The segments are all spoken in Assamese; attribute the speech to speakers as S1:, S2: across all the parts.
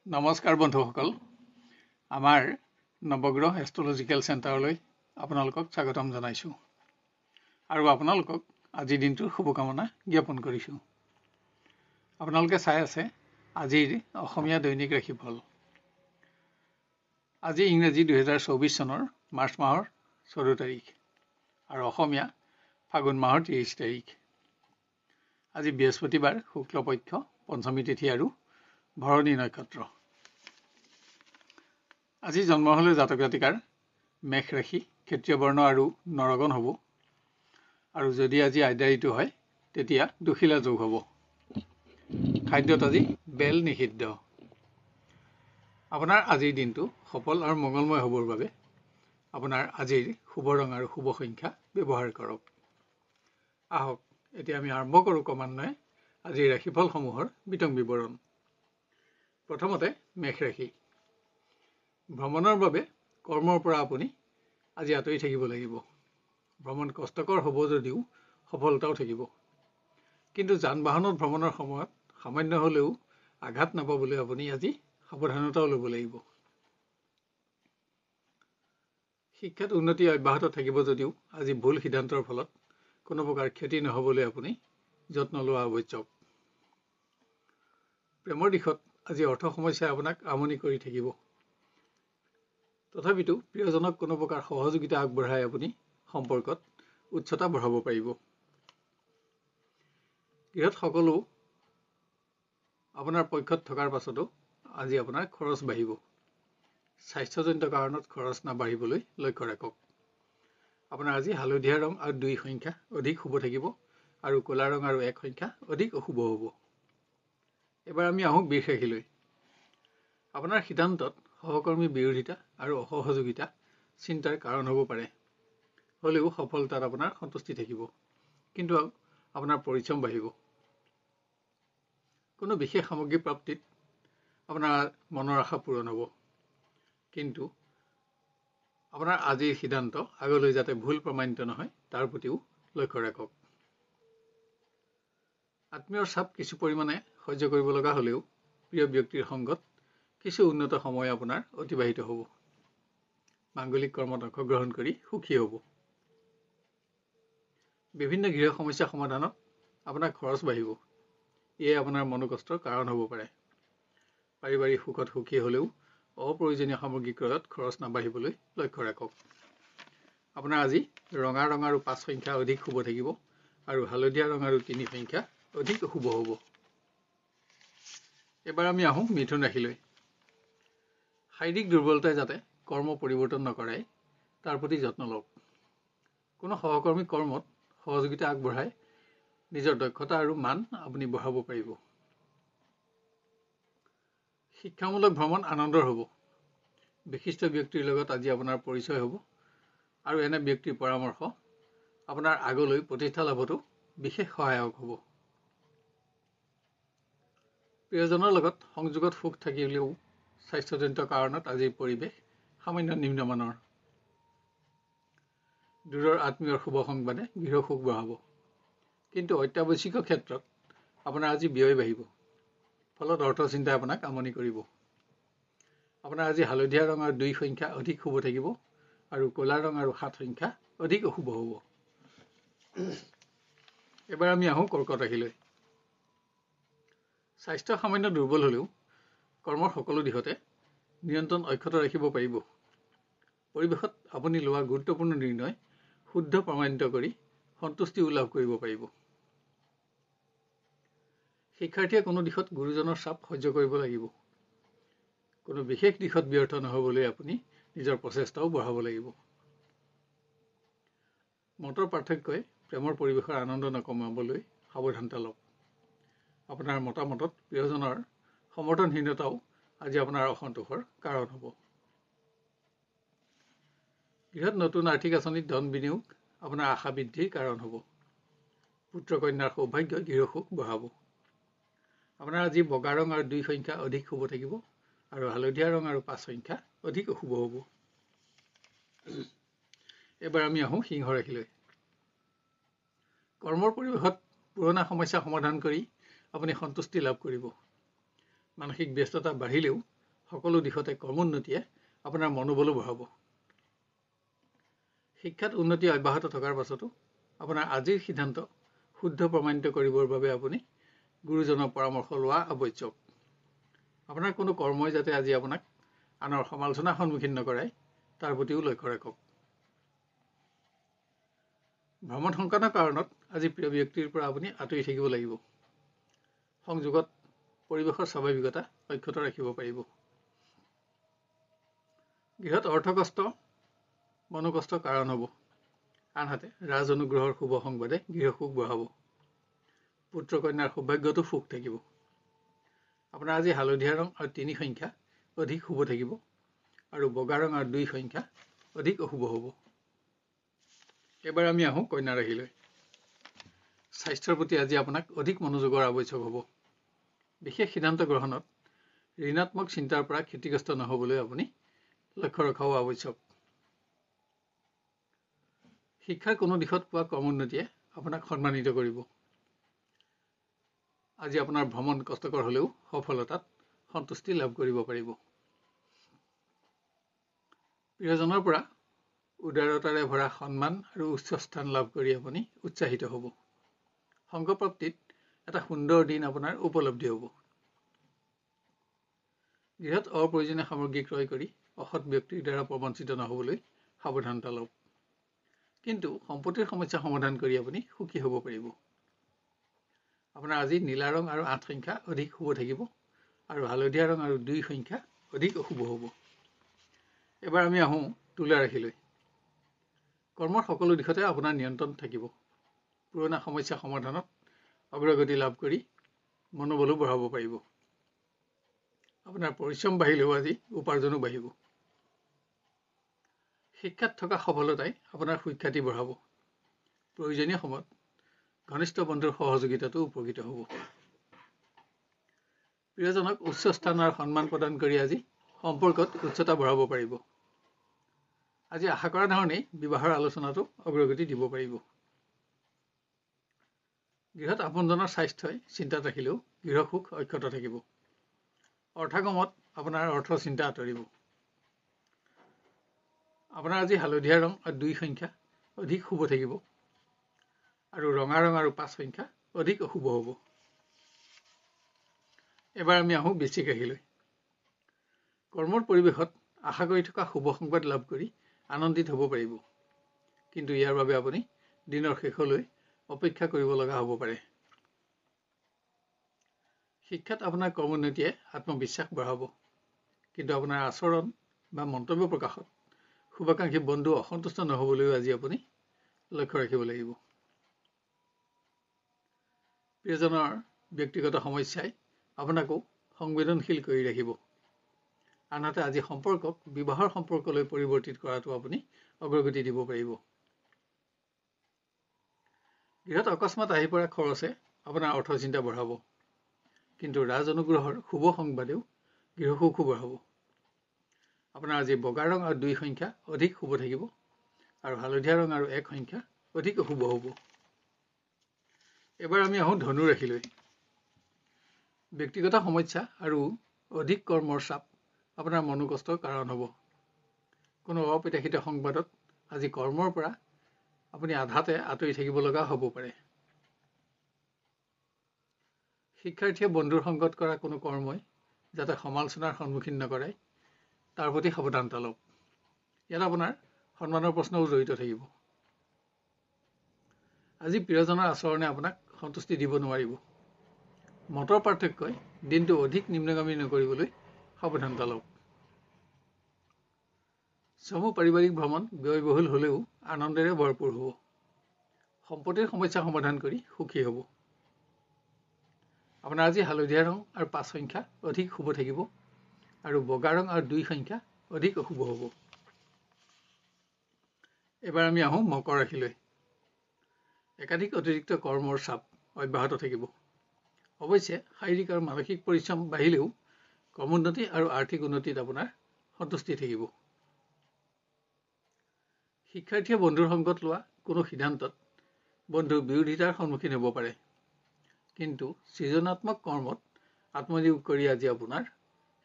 S1: নমস্কাৰ বন্ধুসকল, আমাৰ নৱগ্ৰহ এষ্ট্ৰলজিকেল চেণ্টাৰলৈ আপোনালোকক স্বাগতম জনাইছোঁ আৰু আপোনালোকক আজিৰ দিনটোৰ শুভকামনা জ্ঞাপন কৰিছোঁ। আপোনালোকে চাই আছে আজিৰ অসমীয়া দৈনিক ৰাশিফল। আজি ইংৰাজী 2024 চনৰ মাৰ্চ মাহৰ 14 তাৰিখ আৰু অসমীয়া ফাগুন মাহৰ 30 তাৰিখ। আজি বৃহস্পতিবাৰ, শুক্লপক্ষ, পঞ্চমী তিথি আৰু ভৰণী নক্ষত্ৰ। আজি জন্ম হলে জাতক জাতিকাৰ মেষ ৰাশি, ক্ষত্ৰিয় বৰ্ণ আৰু নৰগণ হ'ব আৰু যদি আজি আইদাৰিটো হয় তেতিয়া দুখিলা যোগ হ'ব। খাদ্যত আজি বেল নিষিদ্ধ। আপোনাৰ আজিৰ দিনটো সফল আৰু মংগলময় হ'বৰ বাবে আপোনাৰ আজিৰ শুভ ৰং আৰু শুভ সংখ্যা ব্যৱহাৰ কৰক। আহক এতিয়া আমি আৰম্ভ কৰোঁ ক্ৰমান্বয়ে আজিৰ ৰাশিফলসমূহৰ বিতং বিৱৰণ। প্ৰথমতে মেষ ৰাশি। ভ্ৰমণৰ বাবে কৰ্মৰ পৰা আপুনি আজি আঁতৰি থাকিব লাগিব। ভ্ৰমণ কষ্টকৰ হ'ব যদিও সফলতাও থাকিব, কিন্তু যান বাহনত ভ্ৰমণৰ সময়ত সামান্য হ'লেও আঘাত নাপাবলৈ আপুনি আজি সাৱধানতাও ল'ব লাগিব। শিক্ষাত উন্নতি অব্যাহত থাকিব যদিও আজি ভুল সিদ্ধান্তৰ ফলত কোনো প্ৰকাৰ ক্ষতি নহ'বলৈ আপুনি যত্ন লোৱা আৱশ্যক। প্ৰেমৰ দিশত আজি অৰ্থ সমস্যাই আপোনাক আমনি কৰি থাকিব। তথাপিতো প্ৰিয়জনক কোনো প্ৰকাৰ সহযোগিতা আগবঢ়াই আপুনি সম্পৰ্কত উচ্চতা বঢ়াব পাৰিব। গৃহত সকলো আপোনাৰ পক্ষত থকাৰ পাছতো আজি আপোনাৰ খৰচ বাঢ়িব। স্বাস্থ্যজনিত কাৰণত খৰচ নাবাঢ়িবলৈ লক্ষ্য ৰাখক। আপোনাৰ আজি হালধীয়া ৰং আৰু 2 সংখ্যা অধিক শুভ থাকিব আৰু ক'লা ৰং আৰু 1 সংখ্যা অধিক অশুভ হ'ব। এবাৰ আমি আহোঁ বৃষ ৰাশিলৈ। আপোনাৰ সিদ্ধান্তত সহকৰ্মী বিৰোধিতা আৰু অসহযোগিতা চিন্তাৰ কাৰণ হ'ব পাৰে। হ'লেও সফলতাত আপোনাৰ সন্তুষ্টি থাকিব, কিন্তু আপোনাৰ পৰিশ্ৰম বাঢ়িব। কোনো বিশেষ সামগ্ৰী প্ৰাপ্তিত আপোনাৰ মনৰ আশা পূৰণ হ'ব, কিন্তু আপোনাৰ আজিৰ সিদ্ধান্ত আগলৈ যাতে ভুল প্ৰমাণিত নহয় তাৰ প্ৰতিও লক্ষ্য ৰাখক। আত্মীয়ৰ চাপ কিছু পৰিমাণে সহ্য কৰিব লগা হ'লেও প্ৰিয় ব্যক্তিৰ সংগত কিছু উন্নত সময় আপোনাৰ অতিবাহিত হ'ব। মাংগলিক কৰ্মত অংশগ্ৰহণ কৰি সুখী হ'ব। বিভিন্ন গৃহ সমস্যা সমাধানত আপোনাৰ খৰচ বাঢ়িব। এয়ে আপোনাৰ মনোকষ্টৰ কাৰণ হ'ব পাৰে। পাৰিবাৰিক সুখত সুখী হ'লেও অপ্ৰয়োজনীয় সামগ্ৰী ক্ৰয়ত খৰচ নাবাঢ়িবলৈ লক্ষ্য ৰাখক। আপোনাৰ আজি ৰঙা ৰং আৰু 5 সংখ্যা অধিক শুভ থাকিব আৰু হালধীয়া ৰং আৰু 3 সংখ্যা অধিক শুভ হ'ব। এবাৰ আমি আহোঁ মিথুন ৰাশিলৈ। শাৰীৰিক দুৰ্বলতাই যাতে কৰ্ম পৰিৱৰ্তন নকৰাই তাৰ প্ৰতি যত্ন লওক। কোনো সহকৰ্মী কৰ্মত সহযোগিতা আগবঢ়াই নিজৰ দক্ষতা আৰু মান আপুনি বঢ়াব পাৰিব। শিক্ষামূলক ভ্ৰমণ আনন্দৰ হ'ব। বিশিষ্ট ব্যক্তিৰ লগত আজি আপোনাৰ পৰিচয় হ'ব আৰু এনে ব্যক্তিৰ পৰামৰ্শ আপোনাৰ আগলৈ প্ৰতিষ্ঠা লাভতো বিশেষ সহায়ক হ'ব। প্ৰিয়জনৰ লগত সংযোগত সুখ থাকিলেও স্বাস্থ্যজনিত কাৰণত আজিৰ পৰিৱেশ সামান্য নিম্নমানৰ। দূৰৰ আত্মীয়ৰ শুভ সংবাদে গৃহ সুখ বঢ়াব, কিন্তু অত্যাৱশ্যকীয় ক্ষেত্ৰত আপোনাৰ আজি ব্যয় বাঢ়িব। ফলত অৰ্থ চিন্তাই আপোনাক আমনি কৰিব। আপোনাৰ আজি হালধীয়া ৰং আৰু 2 সংখ্যা অধিক শুভ থাকিব আৰু ক'লা ৰং আৰু 7 সংখ্যা অধিক অশুভ হ'ব। এবাৰ আমি আহোঁ কৰ্কট ৰাশিলৈ। স্বাস্থ্য সামান্য দুৰ্বল হ'লেও কৰ্মৰ সকলো দিশতে নিয়ন্ত্ৰণ অক্ষত ৰাখিব পাৰিব। পৰিৱেশত আপুনি লোৱা গুৰুত্বপূৰ্ণ নিৰ্ণয় শুদ্ধ প্ৰমাণিত কৰি সন্তুষ্টিও লাভ কৰিব পাৰিব। শিক্ষাৰ্থীয়ে কোনো দিশত গুৰুজনৰ চাপ সহ্য কৰিব লাগিব। কোনো বিশেষ দিশত ব্যৰ্থ নহ'বলৈ আপুনি নিজৰ প্ৰচেষ্টাও বঢ়াব লাগিব। মতৰ পাৰ্থক্যই প্ৰেমৰ পৰিৱেশৰ আনন্দ নকমাবলৈ সাৱধানতা লওক। আপোনাৰ মতামতত প্ৰিয়জনৰ সমৰ্থনহীনতাও আজি আপোনাৰ অসন্তোষৰ কাৰণ হ'ব। গৃহত নতুন আৰ্থিক আঁচনিত ধন বিনিয়োগ আপোনাৰ আশা বৃদ্ধিৰ কাৰণ হ'ব। পুত্ৰ কন্যাৰ সৌভাগ্যই গৃহ সুখ বঢ়াব। আপোনাৰ আজি বগা ৰং আৰু 2 সংখ্যা অধিক শুভ থাকিব আৰু হালধীয়া ৰং আৰু 5 সংখ্যা অধিক অশুভ হ'ব। এবাৰ আমি আহোঁ সিংহ ৰাশিলৈ। কৰ্মৰ পৰিৱেশত পুৰণা সমস্যা সমাধান কৰি আপুনি সন্তুষ্টি লাভ কৰিব। মানসিক ব্যস্ততা বাঢ়িলেও সকলো দিশতে কৰ্মোন্নতিয়ে আপোনাৰ মনোবলো বঢ়াব। শিক্ষাত উন্নতি অব্যাহত থকাৰ পাছতো আপোনাৰ আজিৰ সিদ্ধান্ত শুদ্ধ প্ৰমাণিত কৰিবৰ বাবে আপুনি গুৰুজনৰ পৰামৰ্শ লোৱা আৱশ্যক। আপোনাৰ কোনো কৰ্মই যাতে আজি আপোনাক আনৰ সমালোচনাৰ সন্মুখীন নকৰায় তাৰ প্ৰতিও লক্ষ্য ৰাখক। ভ্ৰমণ সংক্ৰান্ত কাৰণত আজি প্ৰিয় ব্যক্তিৰ পৰা আপুনি আঁতৰি থাকিব লাগিব। সংযোগত পৰিৱেশৰ স্বাভাৱিকতা অক্ষত ৰাখিব পাৰিব। গৃহত অৰ্থকষ্ট মনোকষ্টৰ কাৰণ হ'ব। আনহাতে ৰাজ অনুগ্ৰহৰ শুভ সংবাদে গৃহ সুখ বঢ়াব। পুত্ৰ কন্যাৰ সৌভাগ্যতো সুখ থাকিব। আপোনাৰ আজি হালধীয়া ৰং আৰু 3 সংখ্যা অধিক শুভ থাকিব আৰু বগা ৰং আৰু 2 সংখ্যা অধিক অশুভ হ'ব। এবাৰ আমি আহোঁ কন্যা ৰাশিলৈ। স্বাস্থ্যৰ প্ৰতি আজি আপোনাক অধিক মনোযোগৰ আৱশ্যক হ'ব। বিশেষ সিদ্ধান্ত গ্ৰহণত ঋণাত্মক চিন্তাৰ পৰা ক্ষতিগ্ৰস্ত নহ'বলৈ আপুনি লক্ষ্য ৰখাও আৱশ্যক। শিক্ষাৰ কোনো দিশত পোৱা কৰ্মোন্নতিয়ে আপোনাক সন্মানিত কৰিব। আজি আপোনাৰ ভ্ৰমণ কষ্টকৰ হ'লেও সফলতাত সন্তুষ্টি লাভ কৰিব পাৰিব। প্ৰিয়জনৰ পৰা উদাৰতাৰে ভৰা সন্মান আৰু উচ্চ স্থান লাভ কৰি আপুনি উৎসাহিত হ'ব। সংগপ্ৰাপ্তিত এটা সুন্দৰ দিন আপোনাৰ উপলব্ধি হ'ব। গৃহত অপ্ৰয়োজনীয় সামগ্ৰী ক্ৰয় কৰি অসৎ ব্যক্তিৰ দ্বাৰা প্ৰবঞ্চিত নহ'বলৈ সাৱধানতা লওক। কিন্তু সম্পত্তিৰ সমস্যা সমাধান কৰি আপুনি সুখী হ'ব পাৰিব। আপোনাৰ আজি নীলা ৰং আৰু 8 সংখ্যা অধিক শুভ থাকিব আৰু হালধীয়া ৰং আৰু 2 সংখ্যা অধিক অশুভ হ'ব। এবাৰ আমি আহোঁ তুলা ৰাশিলৈ। কৰ্মৰ সকলো দিশতে আপোনাৰ নিয়ন্ত্ৰণ থাকিব। পুৰণা সমস্যা সমাধানত অগ্ৰগতি লাভ কৰি মনোবলো বঢ়াব পাৰিব। আপোনাৰ পৰিশ্ৰম বাঢ়িলেও আজি উপাৰ্জনো বাঢ়িব। শিক্ষাত থকা সফলতাই আপোনাৰ সুখ্যাতি বঢ়াব। প্ৰয়োজনীয় সময়ত ঘনিষ্ঠ বন্ধুৰ সহযোগিতাতো উপকৃত হ'ব। প্ৰিয়জনক উচ্চ স্থান আৰু সন্মান প্ৰদান কৰি আজি সম্পৰ্কত উচ্চতা বঢ়াব পাৰিব। আজি আশা কৰা ধৰণেই বিবাহৰ আলোচনাটো অগ্ৰগতি দিব পাৰিব। গৃহত আপোনজনৰ স্বাস্থ্যই চিন্তাত ৰাখিলেও গৃহ সুখ অক্ষত থাকিব। অৰ্থাগমত আপোনাৰ অৰ্থ চিন্তা আঁতৰিব। আপোনাৰ আজি হালধীয়া ৰং আৰু 2 সংখ্যা অধিক শুভ থাকিব আৰু ৰঙা ৰং আৰু 5 সংখ্যা অধিক অশুভ হ'ব। এবাৰ আমি আহোঁ বৃশ্চিক ৰাশিলৈ। কৰ্মৰ পৰিৱেশত আশা কৰি থকা শুভ সংবাদ লাভ কৰি আনন্দিত হ'ব পাৰিব। কিন্তু ইয়াৰ বাবে আপুনি দিনৰ শেষলৈ অপেক্ষা কৰিব লগা হ'ব পাৰে। শিক্ষাত আপোনাৰ কৰ্মোন্নতিয়ে আত্মবিশ্বাস বঢ়াব। কিন্তু আপোনাৰ আচৰণ বা মন্তব্য প্ৰকাশত শুভাকাংক্ষী বন্ধু অসন্তুষ্ট নহ'বলৈও আজি আপুনি লক্ষ্য ৰাখিব লাগিব। প্ৰিয়জনৰ ব্যক্তিগত সমস্যাই আপোনাকো সংবেদনশীল কৰি ৰাখিব। আনহাতে আজি সম্পৰ্কক বিবাহৰ সম্পৰ্কলৈ পৰিৱৰ্তিত কৰাটো আপুনি অগ্ৰগতি দিব পাৰিব। গৃহত অকস্মাত আহি পৰা খৰচে আপোনাৰ অৰ্থ চিন্তা বঢ়াব। কিন্তু ৰাজ অনুগ্ৰহৰ শুভ সংবাদেও গৃহ সুখো বঢ়াব। আপোনাৰ আজি বগা ৰং আৰু 2 সংখ্যা অধিক শুভ থাকিব আৰু হালধীয়া ৰং আৰু 1 সংখ্যা অধিক অশুভ হ'ব। এবাৰ আমি আহোঁ ধনু ৰাশিলৈ। ব্যক্তিগত সমস্যা আৰু অধিক কৰ্মৰ চাপ আপোনাৰ মনোকষ্টৰ কাৰণ হ'ব। কোনো অপ্ৰত্যাশিত সংবাদত আজি কৰ্মৰ পৰা আপুনি আধাতে আঁতৰি থাকিব লগা হ'ব পাৰে। শিক্ষাৰ্থীয়ে বন্ধুৰ সংগত কৰা কোনো কৰ্মই যাতে সমালোচনাৰ সন্মুখীন নকৰায় তাৰ প্ৰতি সাৱধানতা লওক। ইয়াত আপোনাৰ সন্মানৰ প্ৰশ্নও জড়িত থাকিব। আজি প্ৰিয়জনৰ আচৰণে আপোনাক সন্তুষ্টি দিব নোৱাৰিব। মতৰ পাৰ্থক্যই দিনটো অধিক নিম্নগামী নকৰিবলৈ সাৱধানতা লওক। চমু পাৰিবাৰিক ভ্ৰমণ ব্যয়বহুল হ'লেও আনন্দেৰে ভৰপূৰ হ'ব। সম্পত্তিৰ সমস্যা সমাধান কৰি সুখী হ'ব। আপোনাৰ আজি হালধীয়া ৰং আৰু 5 সংখ্যা অধিক শুভ থাকিব আৰু বগা ৰং আৰু 2 সংখ্যা অধিক অশুভ হ'ব। এবাৰ আমি আহোঁ মকৰ ৰাশিলৈ। একাধিক অতিৰিক্ত কৰ্মৰ চাপ অব্যাহত থাকিব। অৱশ্যে শাৰীৰিক আৰু মানসিক পৰিশ্ৰম বাঢ়িলেও কৰ্মোন্নতি আৰু আৰ্থিক উন্নতিত আপোনাৰ সন্তুষ্টি থাকিব। শিক্ষাৰ্থীয়ে বন্ধুৰ সংগত লোৱা কোনো সিদ্ধান্তত বন্ধুৰ বিৰোধিতাৰ সন্মুখীন হ'ব পাৰে। কিন্তু সৃজনাত্মক কৰ্মত আত্মনিয়োগ কৰি আজি আপোনাৰ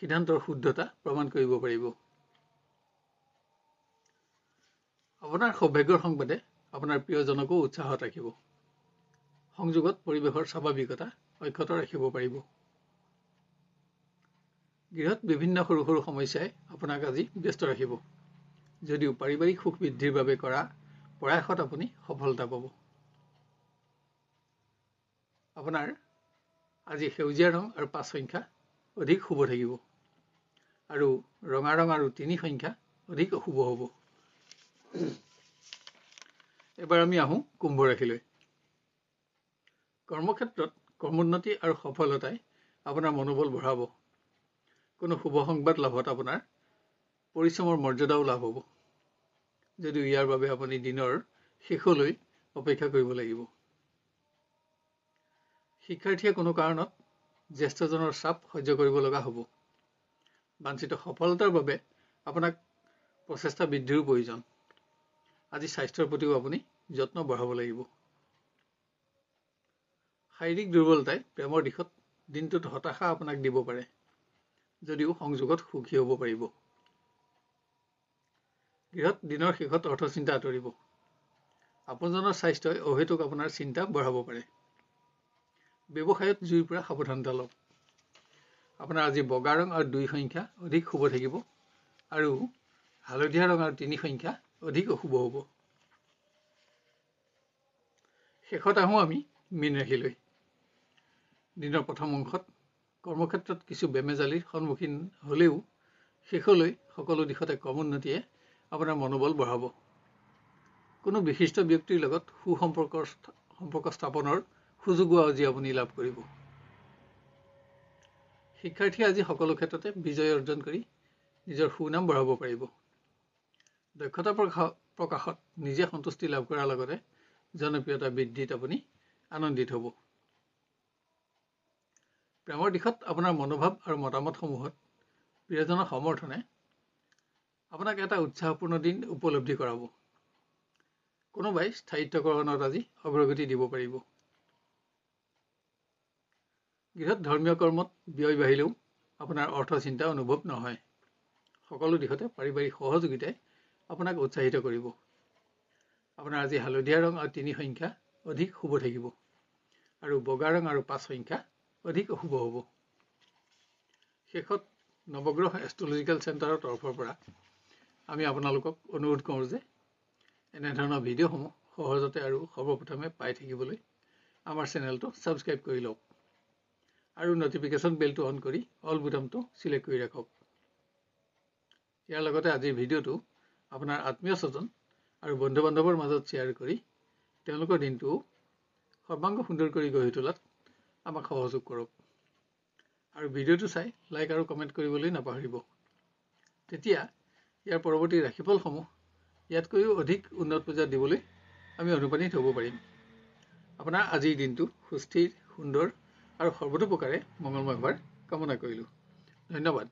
S1: সিদ্ধান্তৰ শুদ্ধতা প্ৰমাণ কৰিব পাৰিব। আপোনাৰ সৌভাগ্যৰ সংবাদে আপোনাৰ প্ৰিয়জনকো উৎসাহত ৰাখিব। সংযোগত পৰিৱেশৰ স্বাভাৱিকতা অক্ষত ৰাখিব পাৰিব। গৃহত বিভিন্ন সৰু সৰু সমস্যাই আপোনাক আজি ব্যস্ত ৰাখিব, যদিও পাৰিবাৰিক সুখ বৃদ্ধিৰ বাবে কৰা প্ৰয়াসত আপুনি সফলতা পাব। আপোনাৰ আজি সেউজীয়া ৰং আৰু 5 সংখ্যা অধিক শুভ থাকিব, আৰু ৰঙা ৰং আৰু 3 সংখ্যা অধিক অশুভ হ'ব। এবাৰ আমি আহোঁ কুম্ভ ৰাশিলৈ। কৰ্মক্ষেত্ৰত কৰ্মোন্নতি আৰু সফলতাই আপোনাৰ মনোবল বঢ়াব। কোনো শুভ সংবাদ লাভত আপোনাৰ পৰিশ্ৰমৰ মৰ্যাদাও লাভ হ'ব, যদিও ইয়াৰ বাবে আপুনি দিনৰ শেষলৈ অপেক্ষা কৰিব লাগিব। শিক্ষাৰ্থীয়ে কোনো কাৰণত জ্যেষ্ঠজনৰ চাপ সহ্য কৰিব লগা হ'ব। বাঞ্ছিত সফলতাৰ বাবে আপোনাক প্ৰচেষ্টা বৃদ্ধিৰো প্ৰয়োজন। আজি স্বাস্থ্যৰ প্ৰতিও আপুনি যত্ন বঢ়াব লাগিব। শাৰীৰিক দুৰ্বলতাই প্ৰেমৰ দিশত দিনটোত হতাশা আপোনাক দিব পাৰে, যদিও সংযোগত সুখী হ'ব পাৰিব। গৃহত দিনৰ শেষত অৰ্থচিন্তা আঁতৰিব। আপোনজনৰ স্বাস্থ্যই অহেতুক আপোনাৰ চিন্তা বঢ়াব পাৰে। ব্যৱসায়ত জুইৰ পৰা সাৱধানতা লওক। আপোনাৰ আজি বগা ৰং আৰু 2 সংখ্যা অধিক শুভ থাকিব, আৰু হালধীয়া ৰং আৰু 3 সংখ্যা অধিক অশুভ হ'ব। শেষত আহোঁ আমি মীন ৰাশিলৈ। দিনৰ প্ৰথম অংশত কৰ্মক্ষেত্ৰত কিছু বেমেজালিৰ সন্মুখীন হ'লেও শেষলৈ সকলো দিশতে ক্ৰমোন্নতিয়ে আপোনাৰ মনোবল বঢ়াব। কোনো বিশিষ্ট ব্যক্তিৰ লগত সম্পৰ্ক স্থাপনৰ সুযোগো আজি আপুনি লাভ কৰিব। শিক্ষাৰ্থীয়ে আজি সকলো ক্ষেত্ৰতে বিজয় অৰ্জন কৰি নিজৰ সুনাম বঢ়াব পাৰিব। দক্ষতা প্ৰকাশত নিজে সন্তুষ্টি লাভ কৰাৰ লগতে জনপ্ৰিয়তা বৃদ্ধিত আপুনি আনন্দিত হ'ব। প্ৰেমৰ দিশত আপোনাৰ মনোভাৱ আৰু মতামতসমূহত প্ৰিয়জনৰ সমৰ্থনে আপোনাক এটা উৎসাহপূৰ্ণ দিন উপলব্ধি কৰাব। কোনোবাই স্থায়িত্বকৰণত আজি অগ্ৰগতি দিব পাৰিব। গৃহত ধৰ্মীয় কৰ্মত ব্যয় বাঢ়িলেও আপোনাৰ অৰ্থচিন্তা অনুভৱ নহয়। সকলো দিশতে পাৰিবাৰিক সহযোগিতাই আপোনাক উৎসাহিত কৰিব। আপোনাৰ আজি হালধীয়া ৰং আৰু 3 সংখ্যা অধিক শুভ থাকিব, আৰু বগা ৰং আৰু 5 সংখ্যা অধিক অশুভ হ'ব। শেষত নৱগ্ৰহ এষ্ট্ৰলজিকেল চেণ্টাৰৰ তৰফৰ পৰা আমি আপোনালোকক অনুৰোধ কৰোঁ যে এনেধৰণৰ ভিডিঅ'সমূহ সহজতে আৰু সৰ্বপ্ৰথমে পাই থাকিবলৈ আমাৰ চেনেলটো ছাবস্ক্ৰাইব কৰি লওক, আৰু নটিফিকেশ্যন বেলটো অন কৰি অল বুটামটো চিলেক্ট কৰি ৰাখক। ইয়াৰ লগতে আজিৰ ভিডিঅ'টো আপোনাৰ আত্মীয় স্বজন আৰু বন্ধু বান্ধৱৰ মাজত শ্বেয়াৰ কৰি তেওঁলোকৰ দিনটো সৰ্বাংগ সুন্দৰ কৰি গঢ়ি তোলাত আমাক সহযোগ কৰক। আৰু ভিডিঅ'টো চাই লাইক আৰু কমেণ্ট কৰিবলৈ নাপাহৰিব। তেতিয়া ইয়াৰ পৰৱৰ্তী ৰাশিফলসমূহ ইয়াতকৈও অধিক উন্নত পৰ্যায়ত দিবলৈ আমি অনুপ্ৰাণিত হ'ব পাৰিম। আপোনাৰ আজিৰ দিনটো সুস্থিৰ, সুন্দৰ আৰু সৰ্বতোপ্ৰকাৰে মংগলময় হোৱাৰ কামনা কৰিলোঁ। ধন্যবাদ।